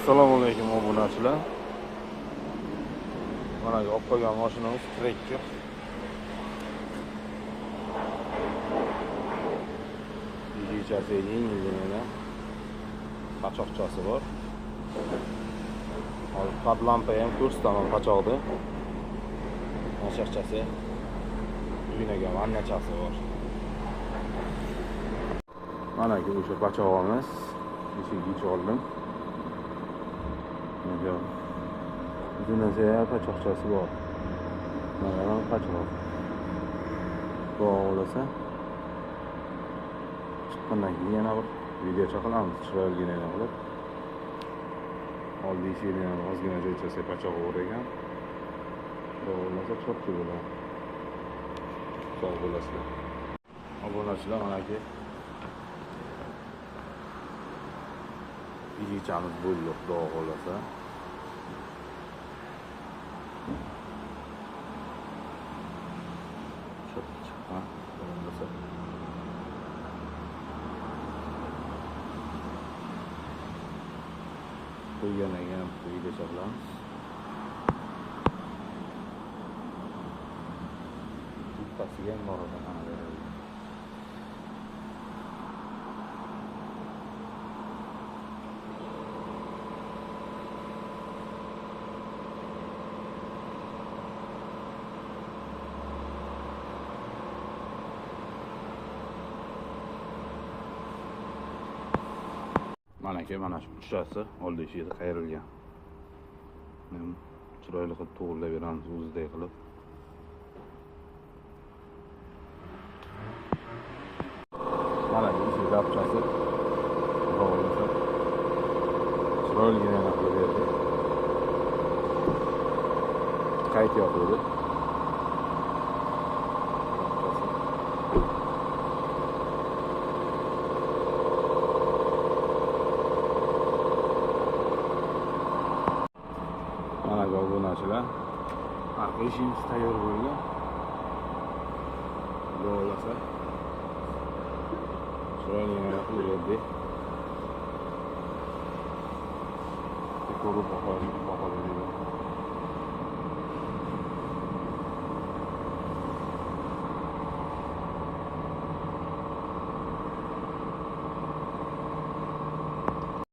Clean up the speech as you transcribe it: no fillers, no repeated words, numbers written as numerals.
Assalomu alaykum obunachilar. Mana olib qo'ygan mashinamiz Tracker. Ichasi yengilgina qochoqchasi bor. Hozir pad lampa ham ko'rsataman qochoqda. Qochoqchasi uynaga vannachasi bor. Mana ki o'sha qochog'imiz. Eshikni ichib oldim. Uzunasiya qochoqchasi bor. Mana qochoq. Bo'g'ilsa chiqqandan keyin yana bir video chaqilamiz. Chiroyligina qilib. Oldi eshigini ham ozgina joychasi qochoq bor ekan. Bo'g'ilsa chopchi bo'ladi. Sog' bo'lasizlar. Obunachilar mana ki ichamiz bo'ldi, xudo xolasa. Chiqqan bo'lmasa. Qo'ygandan keyin video chaqilamiz. Bittasiga ham bor ekan. Mana shu uchasi oldi eshigida qayrilgan. Men chiroyli qilib to'g'rilab beramiz o'zidek qilib. Mana eshik zapchasi bo'lsa chiroyligina qilib berdi. Qayt yopildi. Obunachilar, arqa eshigimiz tayyor bo'ldi. Bo'lsa chiroyligina qilib berdik. Ko'rib baho berdik.